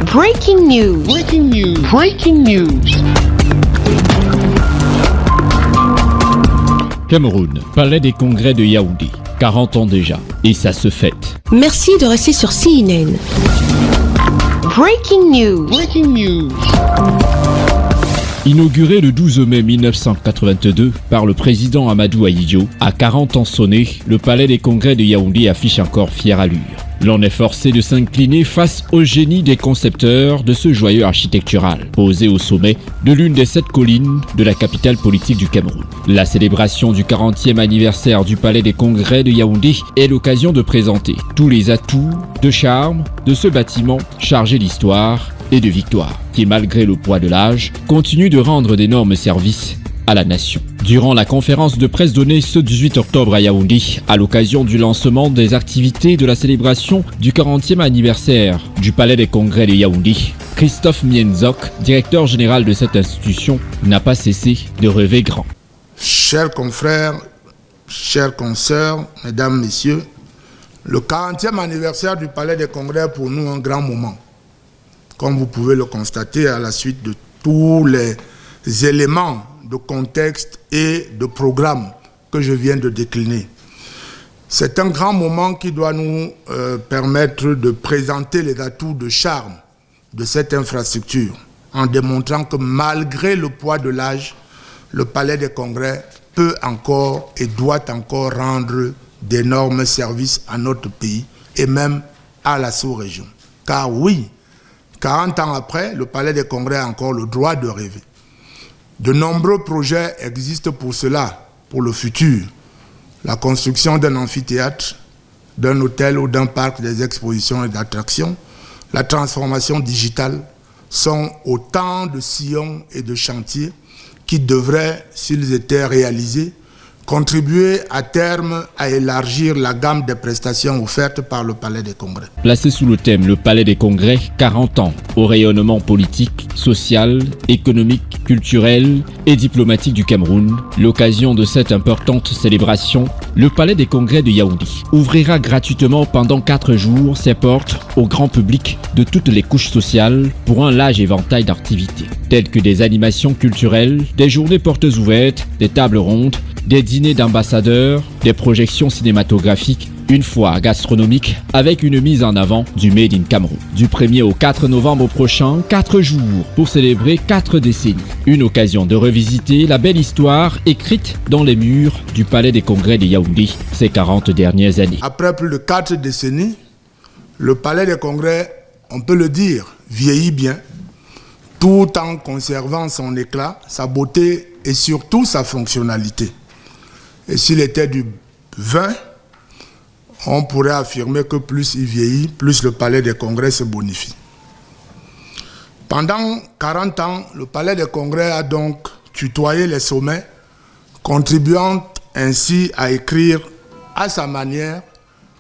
Breaking news. Breaking news. Breaking news. Cameroun, palais des congrès de Yaoundé. 40 ans déjà, et ça se fête. Merci de rester sur CNN. Breaking news. Breaking news. Inauguré le 12 mai 1982 par le président Amadou Ahidjo, à 40 ans sonnés, le palais des congrès de Yaoundé affiche encore fière allure. L'on est forcé de s'incliner face au génie des concepteurs de ce joyau architectural, posé au sommet de l'une des 7 collines de la capitale politique du Cameroun. La célébration du 40e anniversaire du palais des congrès de Yaoundé est l'occasion de présenter tous les atouts de charme de ce bâtiment chargé d'histoire et de victoire, qui malgré le poids de l'âge, continue de rendre d'énormes services à la nation. Durant la conférence de presse donnée ce 18 octobre à Yaoundé, à l'occasion du lancement des activités de la célébration du 40e anniversaire du Palais des Congrès de Yaoundé, Christophe Mienzok, directeur général de cette institution, n'a pas cessé de rêver grand. Chers confrères, chères consoeurs, mesdames, messieurs, le 40e anniversaire du Palais des Congrès est pour nous un grand moment. Comme vous pouvez le constater à la suite de tous les éléments de contexte et de programme que je viens de décliner. C'est un grand moment qui doit nous permettre de présenter les atouts de charme de cette infrastructure en démontrant que malgré le poids de l'âge, le Palais des Congrès peut encore et doit encore rendre d'énormes services à notre pays et même à la sous-région. Car oui, 40 ans après, le Palais des Congrès a encore le droit de rêver. De nombreux projets existent pour cela, pour le futur. La construction d'un amphithéâtre, d'un hôtel ou d'un parc des expositions et d'attractions, la transformation digitale sont autant de sillons et de chantiers qui devraient, s'ils étaient réalisés, contribuer à terme à élargir la gamme des prestations offertes par le Palais des Congrès. Placé sous le thème Le Palais des Congrès, 40 ans, au rayonnement politique, social, économique, culturel et diplomatique du Cameroun, l'occasion de cette importante célébration, le Palais des Congrès de Yaoundé ouvrira gratuitement pendant 4 jours ses portes au grand public de toutes les couches sociales pour un large éventail d'activités, telles que des animations culturelles, des journées portes ouvertes, des tables rondes, des dîners d'ambassadeurs, des projections cinématographiques, une foire gastronomique avec une mise en avant du Made in Cameroun. Du 1er au 4 novembre prochain, 4 jours pour célébrer 4 décennies. Une occasion de revisiter la belle histoire écrite dans les murs du Palais des Congrès de Yaoundé ces 40 dernières années. Après plus de 4 décennies, le Palais des Congrès, on peut le dire, vieillit bien, tout en conservant son éclat, sa beauté et surtout sa fonctionnalité. Et s'il était du vin, on pourrait affirmer que plus il vieillit, plus le Palais des Congrès se bonifie. Pendant 40 ans, le Palais des Congrès a donc tutoyé les sommets, contribuant ainsi à écrire à sa manière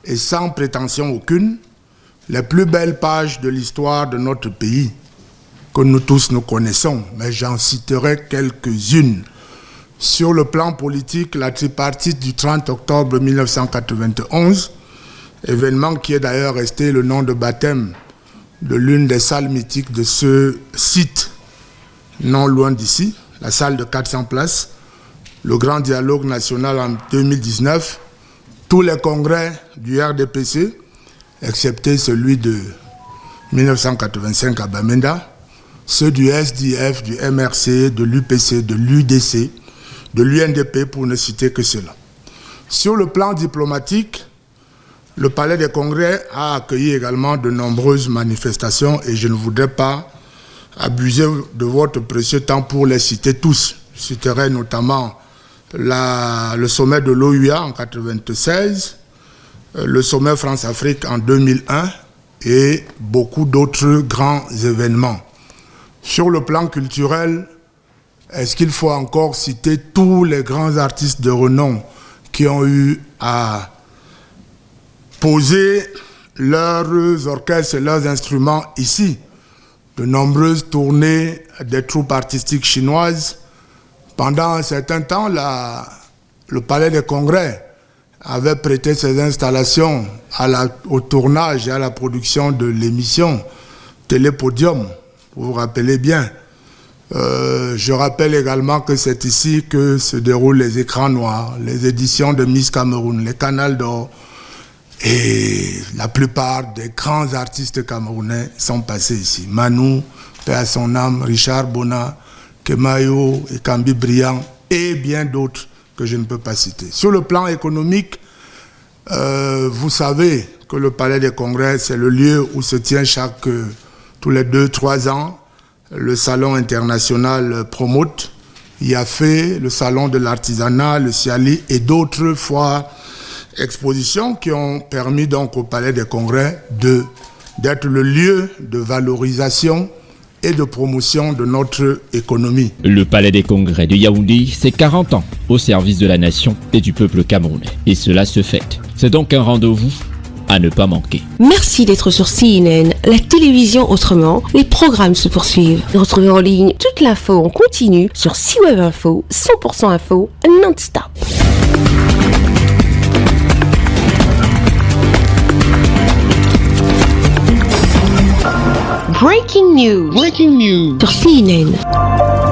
et sans prétention aucune les plus belles pages de l'histoire de notre pays que nous tous nous connaissons, mais j'en citerai quelques-unes. Sur le plan politique, la tripartite du 30 octobre 1991, événement qui est d'ailleurs resté le nom de baptême de l'une des salles mythiques de ce site, non loin d'ici, la salle de 400 places, le grand dialogue national en 2019, tous les congrès du RDPC, excepté celui de 1985 à Bamenda, ceux du SDF, du MRC, de l'UPC, de l'UDC, de l'UNDP pour ne citer que cela. Sur le plan diplomatique, le Palais des Congrès a accueilli également de nombreuses manifestations et je ne voudrais pas abuser de votre précieux temps pour les citer tous. Je citerai notamment le sommet de l'OUA en 1996, le sommet France-Afrique en 2001 et beaucoup d'autres grands événements. Sur le plan culturel, est-ce qu'il faut encore citer tous les grands artistes de renom qui ont eu à poser leurs orchestres et leurs instruments ici? De nombreuses tournées des troupes artistiques chinoises. Pendant un certain temps, le Palais des Congrès avait prêté ses installations au tournage et à la production de l'émission Télépodium, vous vous rappelez bien. Je rappelle également que c'est ici que se déroulent les écrans noirs, les éditions de Miss Cameroun, les Canals d'Or. Et la plupart des grands artistes camerounais sont passés ici. Manu, paix à son âme, Richard Bona, Kemayo, Ekambi Briand et bien d'autres que je ne peux pas citer. Sur le plan économique, vous savez que le Palais des Congrès, c'est le lieu où se tient tous les 2-3 ans le Salon international Promote, IAFE, le Salon de l'artisanat, le Ciali et d'autres foires, expositions qui ont permis donc au Palais des Congrès d'être le lieu de valorisation et de promotion de notre économie. Le Palais des Congrès de Yaoundé, c'est 40 ans au service de la nation et du peuple camerounais. Et cela se fête. C'est donc un rendez-vous à ne pas manquer. Merci d'être sur CNN, la télévision autrement. Les programmes se poursuivent. Retrouvez en ligne toute l'info en continu sur C-Web Info, 100% info, non-stop. Breaking news. Breaking news. Sur CNN.